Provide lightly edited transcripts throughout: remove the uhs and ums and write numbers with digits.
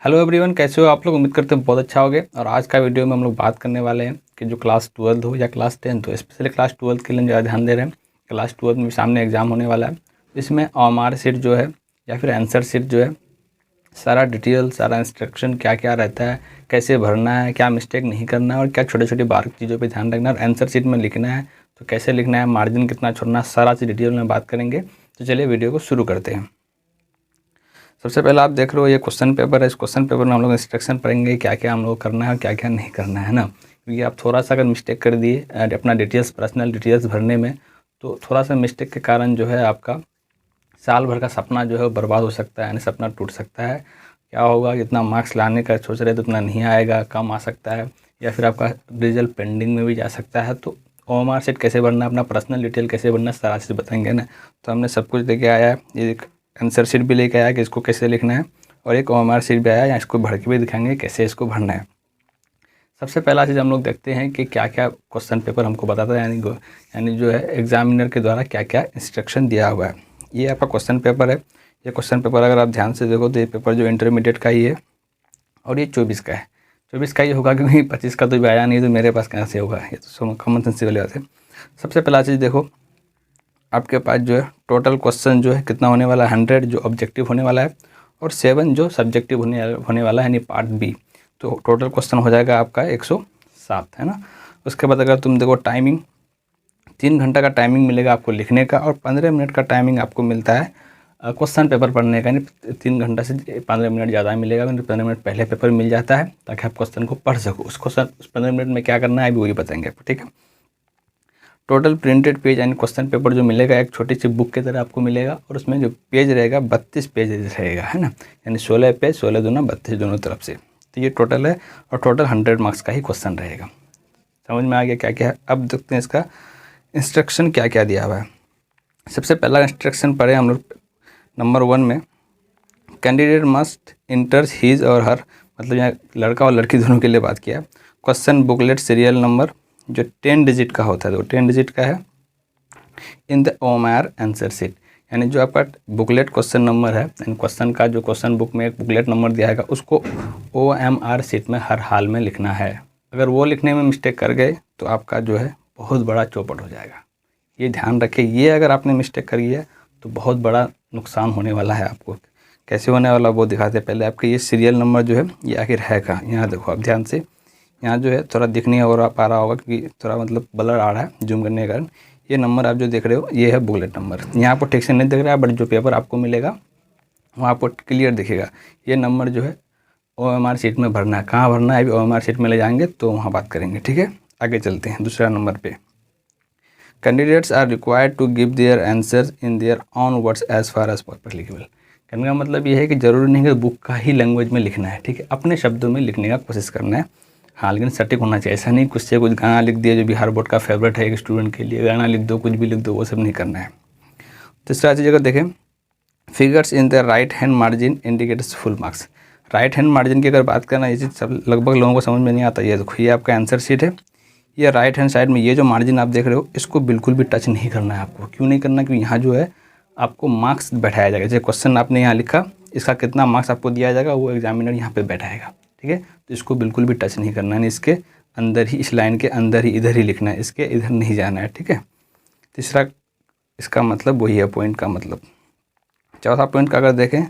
Hello everyone, कैसे हो आप लोग। उम्मीद करते हैं बहुत अच्छा होगे। और आज का वीडियो में हम लोग बात करने वाले हैं कि जो क्लास 12 हो या क्लास 10 हो, स्पेशली क्लास 12 के लिए ज़्यादा ध्यान दे रहे हैं। क्लास 12 में सामने एग्जाम होने वाला है। इसमें OMR शीट जो है या फिर आंसर शीट जो है, सारा डिटेल, सारा इंस्ट्रक्शन क्या क्या रहता है, कैसे भरना है, क्या मिस्टेक नहीं करना है और क्या छोटे छोटी बारीक चीज़ों पर ध्यान रखना है। और आंसर शीट में लिखना है तो कैसे लिखना है, मार्जिन कितना छोड़ना है, सारा चीज़ डिटेल में बात करेंगे। तो चलिए वीडियो को शुरू करते हैं। सबसे पहले आप देख रहे हो ये क्वेश्चन पेपर है। इस क्वेश्चन पेपर में हम लोग इंस्ट्रक्शन पढ़ेंगे क्या क्या हम लोग करना है और क्या क्या नहीं करना है ना। क्योंकि आप थोड़ा सा अगर मिस्टेक कर दिए अपना डिटेल्स, पर्सनल डिटेल्स भरने में, तो थोड़ा सा मिस्टेक के कारण जो है आपका साल भर का सपना जो है बर्बाद हो सकता है, यानी सपना टूट सकता है। क्या होगा, जितना मार्क्स लाने का सोच रहे तो उतना नहीं आएगा, कम आ सकता है, या फिर आपका रिजल्ट पेंडिंग में भी जा सकता है। तो OMR शीट कैसे भरना है, अपना पर्सनल डिटेल कैसे भरना है, सारा चीज़ बताएंगे ना। तो हमने सब कुछ लेके आया है। ये आंसर शीट भी लेके आया कि इसको कैसे लिखना है, और एक OMR शीट भी आया है, इसको भर के भी दिखाएंगे कैसे इसको भरना है। सबसे पहला चीज़ हम लोग देखते हैं कि क्या क्या क्वेश्चन पेपर हमको बताता है, यानी जो है एग्जामिनर के द्वारा क्या क्या इंस्ट्रक्शन दिया हुआ है। ये आपका क्वेश्चन पेपर है। ये क्वेश्चन पेपर अगर आप ध्यान से देखो तो ये पेपर जो इंटरमीडिएट का ही है, और ये 24 का है। 24 का ही होगा क्योंकि 25 का तो भी आया नहीं, तो मेरे पास कहाँ से होगा। ये तो कॉमन सेंस वाली बात है। सबसे पहला चीज़ देखो, आपके पास जो है टोटल क्वेश्चन जो है कितना होने वाला है, 100 जो ऑब्जेक्टिव होने वाला है, और 7 जो सब्जेक्टिव होने वाला है, यानी पार्ट बी। तो टोटल क्वेश्चन हो जाएगा आपका 107, है ना। उसके बाद अगर तुम देखो टाइमिंग, 3 घंटा का टाइमिंग मिलेगा आपको लिखने का, और 15 मिनट का टाइमिंग आपको मिलता है क्वेश्चन पेपर पढ़ने का। यानी 3 घंटा से 15 मिनट ज़्यादा मिलेगा, 15 मिनट पहले पेपर मिल जाता है ताकि आप क्वेश्चन को पढ़ सको। उस 15 मिनट में क्या करना है अभी वही बताएंगे, ठीक है। टोटल प्रिंटेड पेज यानी क्वेश्चन पेपर जो मिलेगा एक छोटी सी बुक की तरह आपको मिलेगा, और उसमें जो पेज रहेगा 32 पेज रहेगा, है ना। यानी 16 पेज, 16 दूना 32 दोनों तरफ से। तो ये टोटल है, और टोटल 100 मार्क्स का ही क्वेश्चन रहेगा। समझ में आ गया क्या क्या है। अब देखते हैं इसका इंस्ट्रक्शन क्या क्या दिया हुआ है। सबसे पहला इंस्ट्रक्शन पढ़े हम लोग नंबर 1 में, कैंडिडेट मस्ट इंटर्स हीज और हर, मतलब यहाँ लड़का और लड़की दोनों के लिए बात किया। क्वेश्चन बुकलेट सीरियल नंबर जो 10 डिजिट का होता है, तो 10 डिजिट का है, in the OMR answer sheet. यानी जो आपका बुकलेट क्वेश्चन नंबर है, यानी क्वेश्चन का जो क्वेश्चन बुक में एक बुकलेट नंबर दिया है, उसको OMR शीट में हर हाल में लिखना है। अगर वो लिखने में मिस्टेक कर गए तो आपका जो है बहुत बड़ा चौपट हो जाएगा। ये ध्यान रखें, ये अगर आपने मिस्टेक करी है तो बहुत बड़ा नुकसान होने वाला है आपको। कैसे होने वाला वो दिखाते हैं। पहले आपके ये सीरियल नंबर जो है ये आखिर है कहाँ, यहाँ देखो आप ध्यान से। यहाँ जो है थोड़ा दिख नहीं हो पा रहा होगा क्योंकि थोड़ा मतलब ब्लर आ रहा है जूम करने के कारण। ये नंबर आप जो देख रहे हो ये है बुकलेट नंबर। यहाँ पर ठीक से नहीं दिख रहा है, बट जो पेपर आपको मिलेगा वहाँ पर क्लियर दिखेगा। ये नंबर जो है OMR शीट में भरना है। कहाँ भरना है अभी OMR शीट में ले जाएंगे तो वहाँ बात करेंगे, ठीक है। आगे चलते हैं दूसरा नंबर पे। Candidates are required to give their answers in their own words as far as possible. कहने का मतलब ये है कि ज़रूरी नहीं कि बुक का ही लैंग्वेज में लिखना है, ठीक है। अपने शब्दों में लिखने का कोशिश करना है, हाँ, लेकिन सटीक होना चाहिए। ऐसा नहीं कुछ से कुछ गाना लिख दिया जो बिहार बोर्ड का फेवरेट है एक स्टूडेंट के लिए, गाना लिख दो, कुछ भी लिख दो, वो सब नहीं करना है। तीसरा चीज़ अगर देखें, figures in the right hand margin indicates full marks. Right hand margin की अगर बात करना, ये चीज़ सब लगभग लोगों को समझ में नहीं आता। ये देखो, ये आपका आंसर शीट है, ये राइट हैंड साइड में ये जो मार्जिन आप देख रहे हो इसको बिल्कुल भी टच नहीं करना है आपको। क्यों नहीं करना, क्योंकि यहाँ जो है आपको मार्क्स बैठाया जाएगा। जैसे क्वेश्चन आपने यहाँ लिखा, इसका कितना मार्क्स आपको दिया जाएगा वो एग्जामिनर यहाँ पे बैठाएगा, ठीक है। तो इसको बिल्कुल भी टच नहीं करना है, इसके अंदर ही, इस लाइन के अंदर ही, इधर ही लिखना है, इसके इधर नहीं जाना है, ठीक है। तीसरा इसका मतलब वही है पॉइंट का मतलब। चौथा पॉइंट का अगर देखें,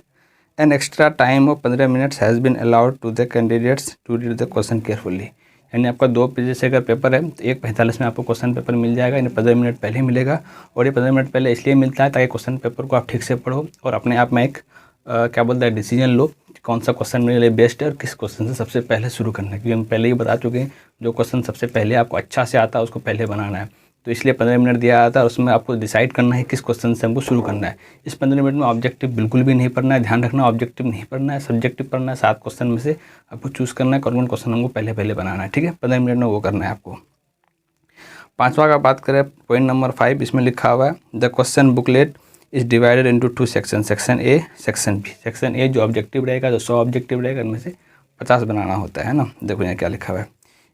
an extra time of 15 minutes has been allowed to the candidates to read the question carefully. यानी आपका 2 पेज से अगर पेपर है तो 1:45 में आपको क्वेश्चन पेपर मिल जाएगा, यानी 15 मिनट पहले ही मिलेगा। और ये 15 मिनट पहले इसलिए मिलता है ताकि क्वेश्चन पेपर को आप ठीक से पढ़ो और अपने आप में एक क्या बोलते हैं डिसीजन लो, कौन सा क्वेश्चन मेरे लिए बेस्ट है और किस क्वेश्चन से सबसे पहले शुरू करना है। क्योंकि हम पहले ही बता चुके हैं, जो क्वेश्चन सबसे पहले आपको अच्छा से आता है उसको पहले बनाना है। तो इसलिए 15 मिनट दिया जाता है और उसमें आपको डिसाइड करना है किस क्वेश्चन से हमको शुरू करना है। इस 15 मिनट में ऑब्जेक्टिव बिल्कुल भी नहीं पढ़ना है, ध्यान रखना, ऑब्जेक्टिव नहीं पढ़ना है, सब्जेक्टिव पढ़ना है। 7 क्वेश्चन में से आपको चूज़ करना है कौन-कौन क्वेश्चन हमको पहले पहले बनाना है, ठीक है। 15 मिनट में वो करना है आपको। 5वां का बात करें, पॉइंट नंबर 5, इसमें लिखा हुआ है the question booklet is divided into 2 section, section A, section B. Section A जो ऑब्जेक्टिव रहेगा, जो 100 ऑब्जेक्टिव रहेगा, इनमें से 50 बनाना होता है ना। देखो यहाँ क्या लिखा हुआ है,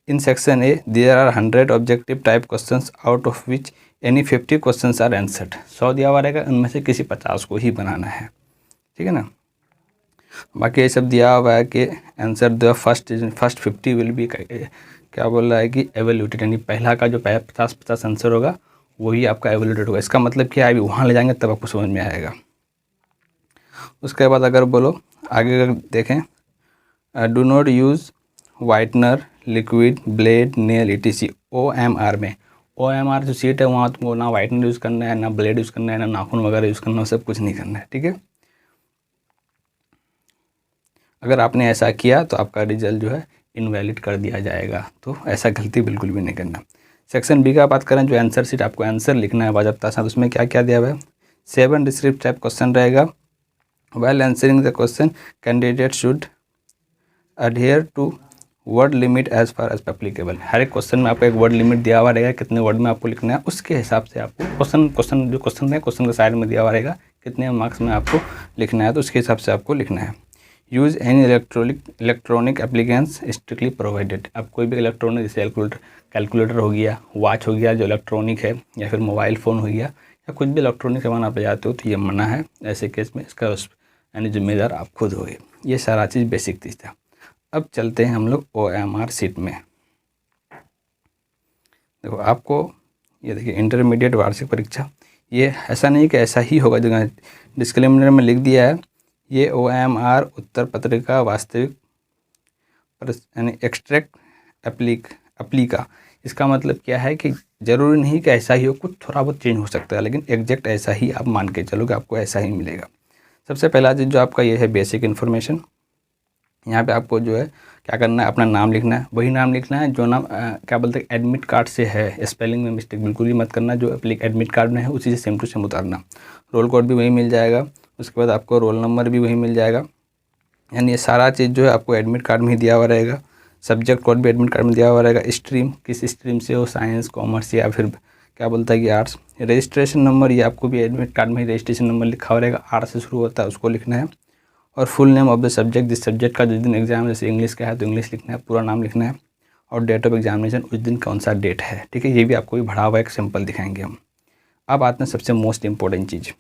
in section A there are 100 objective type questions out of which any 50 questions are answered. 100 दिया हुआ रहेगा, उनमें से किसी 50 को ही बनाना है, ठीक है ना। बाकी ये सब दिया हुआ है कि answer the first 50 will be, क्या बोल रहा है कि एवेल्यूटेड, यानी पहला का जो 50 आंसर होगा वही आपका एवेल्यूटेड होगा। इसका मतलब क्या है, अभी वहाँ ले जाएंगे तब आपको समझ में आएगा। उसके बाद अगर बोलो आगे अगर देखें, do not use whitener, liquid, blade, nail etc। OMR में, OMR जो सीट है वहाँ तुमको ना वाइटनर यूज़ करना है, ना ब्लेड यूज़ करना है, ना नाखून वगैरह यूज़ करना है, सब कुछ नहीं करना है, ठीक है। अगर आपने ऐसा किया तो आपका रिजल्ट जो है इनवैलिड कर दिया जाएगा, तो ऐसा गलती बिल्कुल भी नहीं करना। सेक्शन बी का बात करें, जो आंसर शीट आपको आंसर लिखना है बाज़ाब्ता साथ, उसमें क्या क्या दिया हुआ है। 7 डिस्क्रिप्टिव टाइप क्वेश्चन रहेगा। While answering the question, candidate should adhere to word limit as far as applicable. हर एक क्वेश्चन में आपको एक वर्ड लिमिट दिया हुआ रहेगा, कितने वर्ड में आपको लिखना है, उसके हिसाब से आपको क्वेश्चन है, क्वेश्चन के साइड में दिया हुआ रहेगा कितने मार्क्स में आपको लिखना है, तो उसके हिसाब से आपको लिखना है। Use any electronic appliances strictly provided. आप कोई भी इलेक्ट्रॉनिक जैसे कैलकुलेटर हो गया, वॉच हो गया जो इलेक्ट्रॉनिक है, या फिर मोबाइल फ़ोन हो गया, या कुछ भी इलेक्ट्रॉनिक सामान आप ले जाते हो तो ये मना है। ऐसे केस में इसका यानी जिम्मेदार आप खुद होगे। ये सारा चीज़ बेसिक चीज़ था। अब चलते हैं हम लोग OMR सीट में। देखो आपको ये देखिए, इंटरमीडिएट वार्षिक परीक्षा, ये ऐसा नहीं कि ऐसा ही होगा, जगह डिस्क्लेमर में लिख दिया है ये OMR उत्तर पत्रिका वास्तविक यानी एक्सट्रैक्ट एप्लीका। इसका मतलब क्या है कि ज़रूरी नहीं कि ऐसा ही हो, कुछ थोड़ा बहुत चेंज हो सकता है, लेकिन एग्जैक्ट ऐसा ही आप मान के चलोगे आपको ऐसा ही मिलेगा। सबसे पहला चीज़ जो आपका ये है बेसिक इन्फॉर्मेशन। यहाँ पे आपको जो है क्या करना है, अपना नाम लिखना है, वही नाम लिखना है जो नाम क्या बोलते हैं एडमिट कार्ड से है। स्पेलिंग में मिस्टेक बिल्कुल ही मत करना, जो एडमिट कार्ड में है उसी से सेम टू सेम उतारना। रोल कोड भी वही मिल जाएगा, उसके बाद आपको रोल नंबर भी वही मिल जाएगा, यानी ये सारा चीज़ जो है आपको एडमिट कार्ड में ही दिया हुआ रहेगा। सब्जेक्ट कोड भी एडमिट कार्ड में दिया हुआ रहेगा। स्ट्रीम किस स्ट्रीम से हो, साइंस, कॉमर्स या फिर क्या बोलता है कि आर्ट्स। रजिस्ट्रेशन नंबर ये आपको भी एडमिट कार्ड में ही रजिस्ट्रेशन नंबर लिखा हुआ रहेगा, आर्ट्स से शुरू होता है उसको लिखना है। और full name of the subject, जिस सब्जेक्ट का जिस दिन एग्जाम, जैसे इंग्लिश का है तो इंग्लिश लिखना है, पूरा नाम लिखना है। और डेट ऑफ एग्जामिनेशन, उस दिन कौन सा डेट है, ठीक है। ये भी आपको भी भरा हुआ एक सिंपल दिखाएंगे हम। अब आते हैं सबसे मोस्ट इंपॉर्टेंट चीज़,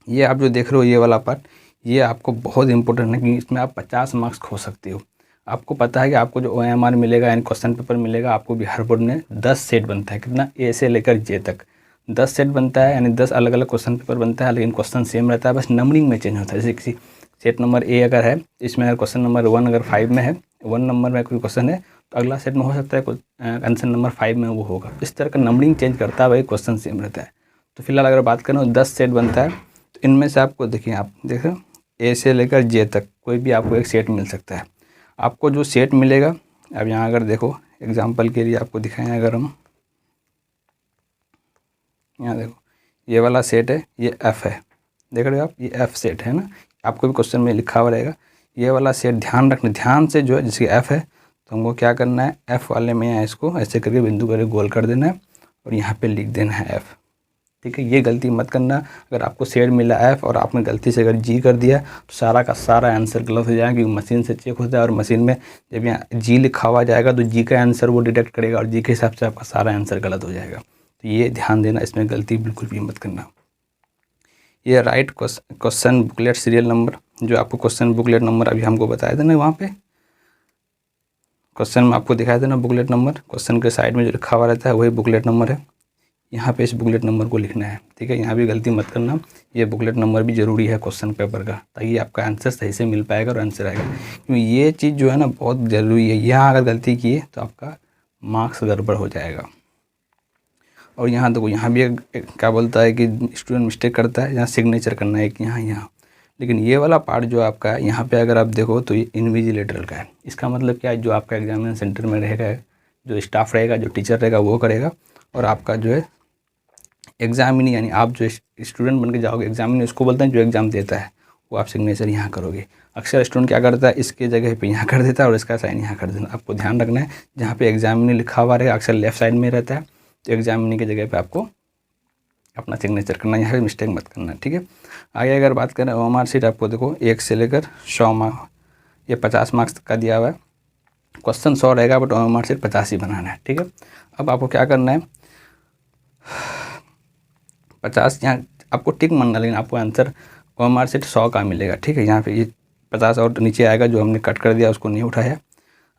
ये आप जो देख रहे हो ये वाला पार्ट, ये आपको बहुत इंपॉर्टेंट है कि इसमें आप 50 मार्क्स खो सकते हो। आपको पता है कि आपको जो OMR मिलेगा यानी क्वेश्चन पेपर मिलेगा, आपको बिहार बोर्ड में 10 सेट बनता है, कितना, A से लेकर J तक 10 सेट बनता है, यानी 10 अलग अलग क्वेश्चन पेपर बनता है, लेकिन क्वेश्चन सेम रहता है, बस नंबरिंग में चेंज होता है। जैसे किसी सेट नंबर A अगर है, इसमें अगर क्वेश्चन नंबर 1 अगर 5 में है, 1 नंबर में कोई क्वेश्चन है, तो अगला सेट में हो सकता है आंसर नंबर 5 में वो होगा। इस तरह का नंबरिंग चेंज करता है, वही क्वेश्चन सेम रहता है। तो फिलहाल अगर बात करें 10 सेट बनता है, तो इनमें से आपको देखिए, आप देख रहे हो A से लेकर J तक कोई भी आपको एक सेट मिल सकता है। आपको जो सेट मिलेगा, अब यहाँ अगर देखो एग्जांपल के लिए आपको दिखाएं, अगर हम यहाँ देखो ये वाला सेट है, ये F है, देख रहे हो आप, ये F सेट है ना, आपको भी क्वेश्चन में लिखा हुआ रहेगा। ये वाला सेट ध्यान रखना, ध्यान से जो है, जिसकी F है तो हमको क्या करना है, F वाले में यहाँ इसको ऐसे करके बिंदु करके गोल कर देना है और यहाँ पर लिख देना है F, ठीक है। ये गलती मत करना। अगर आपको सेट मिला F और आपने गलती से अगर G कर दिया तो सारा का सारा आंसर गलत हो जाएगा, क्योंकि मशीन से चेक होता है और मशीन में जब यहाँ G लिखा हुआ जाएगा तो G का आंसर वो डिटेक्ट करेगा और G के हिसाब से आपका सारा आंसर गलत हो जाएगा। तो ये ध्यान देना, इसमें गलती बिल्कुल भी मत करना। ये right question booklet serial number, जो आपको क्वेश्चन बुकलेट नंबर अभी हमको बताया था ना, वहाँ पे क्वेश्चन में आपको दिखाया था ना बुकलेट नंबर, क्वेश्चन के साइड में जो लिखा हुआ रहता है वही बुकलेट नंबर है। यहाँ पे इस बुकलेट नंबर को लिखना है, ठीक है। यहाँ भी गलती मत करना, ये बुकलेट नंबर भी ज़रूरी है क्वेश्चन पेपर का, ताकि आपका आंसर सही से मिल पाएगा और आंसर आएगा, क्योंकि ये चीज़ जो है ना बहुत ज़रूरी है। यहाँ अगर गलती की तो आपका मार्क्स गड़बड़ हो जाएगा। और यहाँ देखो, यहाँ भी क्या बोलता है कि स्टूडेंट मिस्टेक करता है, यहाँ सिग्नेचर करना है कि यहाँ, लेकिन ये वाला पार्ट जो आपका है यहाँ पे अगर आप देखो तो ये इन्विजिलेटर का है। इसका मतलब क्या है, जो आपका एग्जामिनेशन सेंटर में रहेगा, जो स्टाफ रहेगा, जो टीचर रहेगा वो करेगा, और आपका जो है एग्जामिनी, यानी आप जो स्टूडेंट बन के जाओगे, एग्जामिनी उसको बोलते हैं जो एग्ज़ाम देता है, वो आप सिग्नेचर यहाँ करोगे। अक्सर स्टूडेंट क्या करता है, इसके जगह पे यहाँ कर देता है और इसका साइन यहाँ कर देना। आपको ध्यान रखना है, जहाँ पे एग्जामिनी लिखा हुआ रहेगा अक्सर लेफ्ट साइड में रहता है, तो एग्जामिनी की जगह पे आपको अपना सिग्नेचर करना, यहाँ पे मिस्टेक मत करना, ठीक है। आगे अगर बात करें OMR सीट, आपको देखो 1 से लेकर 100 मार्क्स, ये 50 मार्क्स तक का दिया हुआ है। क्वेश्चन 100 रहेगा बट OMR सीट 50 ही बनाना है, ठीक है। अब आपको क्या करना है, 50 यहाँ आपको टिक मारना, लेकिन आपको आंसर OMR सीट 100 का मिलेगा, ठीक है। यहाँ पे ये 50 और नीचे आएगा, जो हमने कट कर दिया उसको नहीं उठाया,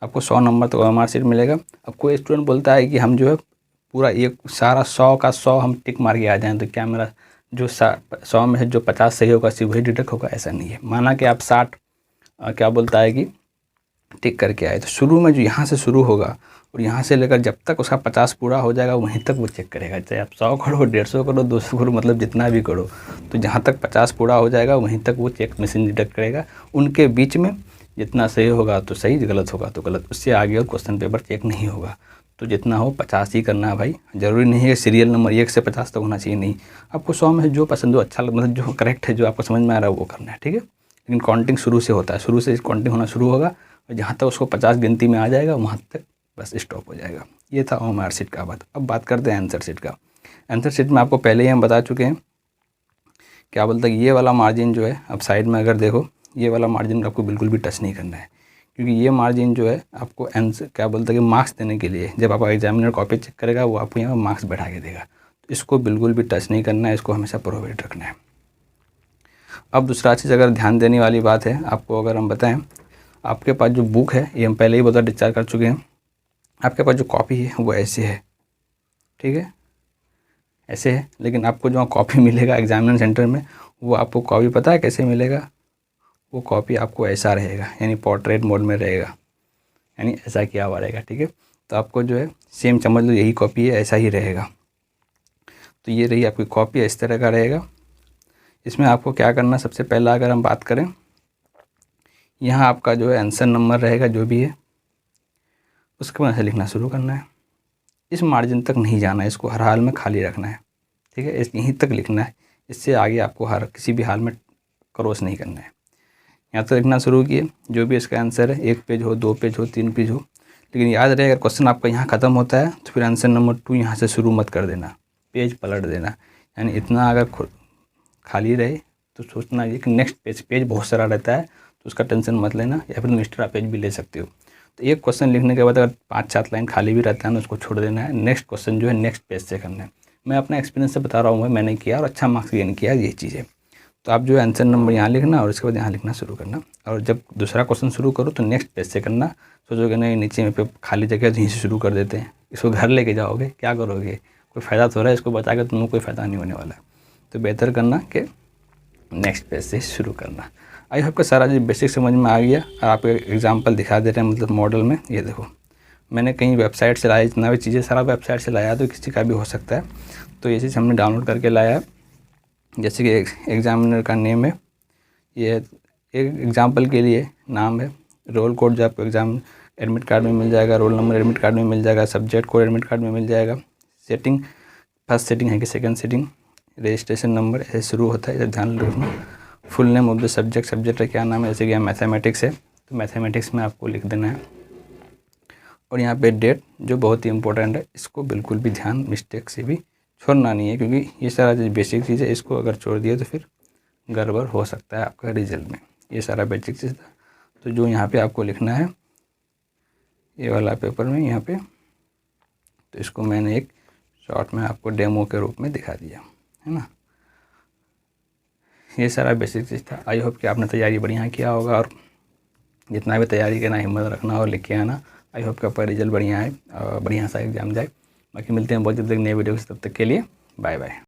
आपको 100 नंबर तो OMR शीट मिलेगा। अब कोई स्टूडेंट बोलता है कि हम जो है पूरा एक सारा 100 का 100 हम टिक मार के आ जाएँ, तो क्या मेरा जो 100 में से जो 50 सही होगा सिर्फ वही डिडक्ट होगा? ऐसा नहीं है। माना कि आप 60 क्या बोलता है कि टिक करके आए, तो शुरू में जो यहाँ से शुरू होगा और यहाँ से लेकर जब तक उसका 50 पूरा हो जाएगा वहीं तक वो चेक करेगा, चाहे आप 100 करो, 150 करो, 200 करो, मतलब जितना भी करो, तो जहाँ तक 50 पूरा हो जाएगा वहीं तक वो चेक मशीन डिडक्ट करेगा। उनके बीच में जितना सही होगा तो सही, गलत होगा तो गलत, उससे आगे और क्वेश्चन पेपर चेक नहीं होगा। तो जितना हो 50 ही करना है भाई। ज़रूरी नहीं है सीरियल नंबर 1 से 50 तक होना चाहिए, नहीं, आपको 100 में से जो पसंद हो, अच्छा मतलब जो करेक्ट है, जो आपको समझ में आ रहा है वो करना है, ठीक है। लेकिन काउंटिंग शुरू से होता है, शुरू से काउंटिंग होना शुरू होगा और जहाँ तक उसको 50 गिनती में आ जाएगा वहाँ तक बस स्टॉप हो जाएगा। ये था OMR शीट का बात। अब बात करते हैं आंसर शीट का। आंसर शीट में आपको पहले ही हम बता चुके हैं, क्या बोलते हैं, ये वाला मार्जिन जो है, अब साइड में अगर देखो, ये वाला मार्जिन आपको बिल्कुल भी टच नहीं करना है, क्योंकि ये मार्जिन जो है आपको आंसर क्या बोलते हैं कि मार्क्स देने के लिए, जब आपका एग्जामिनर कॉपी चेक करेगा वो आपको यहाँ मार्क्स बढ़ा के देगा, तो इसको बिल्कुल भी टच नहीं करना है, इसको हमेशा प्रोवाइड रखना है। अब दूसरा चीज़ अगर ध्यान देने वाली बात है आपको, अगर हम बताएं, आपके पास जो बुक है, ये हम पहले ही बता डिस्चार्ज कर चुके हैं, आपके पास जो कॉपी है वो ऐसे है, ठीक है, ऐसे है। लेकिन आपको जो कॉपी मिलेगा एग्जामिनेशन सेंटर में, वो आपको कॉपी पता है कैसे मिलेगा? वो कॉपी आपको ऐसा रहेगा, यानी पोर्ट्रेट मोड में रहेगा, यानी ऐसा किया हुआ रहेगा, ठीक है। तो आपको जो है सेम समझ लो यही कॉपी है, ऐसा ही रहेगा। तो ये रही आपकी कॉपी, इस तरह का रहेगा। इसमें आपको क्या करना, सबसे पहला अगर हम बात करें, यहाँ आपका जो है आंसर नंबर रहेगा जो भी है, उसके बाद से लिखना शुरू करना है। इस मार्जिन तक नहीं जाना है, इसको हर हाल में खाली रखना है, ठीक है, यहीं तक लिखना है। इससे आगे आपको हर किसी भी हाल में क्रॉस नहीं करना है। यहाँ तक लिखना शुरू किए, जो भी इसका आंसर है, 1 पेज हो, 2 पेज हो, 3 पेज हो, लेकिन याद रहे अगर क्वेश्चन आपका यहाँ ख़त्म होता है तो फिर आंसर नंबर 2 यहाँ से शुरू मत कर देना, पेज पलट देना। यानी इतना अगर खाली रहे तो सोचना ये कि नेक्स्ट पेज बहुत सारा रहता है, तो उसका टेंशन मत लेना, या फिर तुम एक्स्ट्रा पेज भी ले सकते हो। तो एक क्वेश्चन लिखने के बाद अगर 5-7 लाइन खाली भी रहता है ना, उसको छोड़ देना है, नेक्स्ट क्वेश्चन जो है नेक्स्ट पेज से करना है। मैं अपना एक्सपीरियंस से बता रहा हूँ, मैंने किया और अच्छा मार्क्स गेन किया, ये चीज़ है। तो आप जो है आंसर नंबर यहाँ लिखना और उसके बाद यहाँ लिखना शुरू करना, और जब दूसरा क्वेश्चन शुरू करो तो नेक्स्ट पेज से करना। सोचोगे नहीं नीचे में पे खाली जगह तो यहीं से शुरू कर देते हैं, इसको घर लेके जाओगे, क्या करोगे? कोई फ़ायदा तो रहा है, इसको बचा के तुम्हें कोई फ़ायदा नहीं होने वाला। तो बेहतर करना कि नेक्स्ट पेज से शुरू करना। आई होप का सारा जो बेसिक समझ में आ गया। और आपको एग्जांपल दिखा दे रहे हैं, मतलब मॉडल में, ये देखो मैंने कहीं वेबसाइट से लाया, जितना भी चीज़ें सारा वेबसाइट से लाया, तो किसी का भी हो सकता है। तो ये चीज़ हमने डाउनलोड करके लाया है, जैसे कि एग्जामिनर का नेम है, ये एक एग्जाम्पल के लिए नाम है, रोल कोड जो आपको एग्ज़ाम एडमिट कार्ड में मिल जाएगा, रोल नंबर एडमिट कार्ड में मिल जाएगा, सब्जेक्ट कोड एडमिट कार्ड में मिल जाएगा, सेटिंग फर्स्ट सेटिंग है कि सेकंड सेटिंग, रजिस्ट्रेशन नंबर ऐसे शुरू होता है, इधर ध्यान रखना। Full name of the subject का क्या नाम है, जैसे कि मैथमेटिक्स है तो मैथमेटिक्स में आपको लिख देना है। और यहाँ पे डेट जो बहुत ही इंपॉर्टेंट है, इसको बिल्कुल भी ध्यान मिस्टेक से भी छोड़ना नहीं है, क्योंकि ये सारा जो बेसिक चीज़ है इसको अगर छोड़ दिए तो फिर गड़बड़ हो सकता है आपका रिजल्ट में। ये सारा बेसिक चीज़ था। तो जो यहाँ पे आपको लिखना है ये वाला पेपर में यहाँ पे, तो इसको मैंने एक शॉर्ट में आपको डेमो के रूप में दिखा दिया है ना। ये सारा बेसिक चीज़ था। आई होप कि आपने तैयारी बढ़िया किया होगा, और जितना भी तैयारी करना हिम्मत रखना और लिख के आना। आई होप कि आपका रिजल्ट बढ़िया है और बढ़िया सा एग्जाम जाए। बाकी मिलते हैं बहुत जल्द एक नए वीडियो से, तब तक के लिए बाय बाय।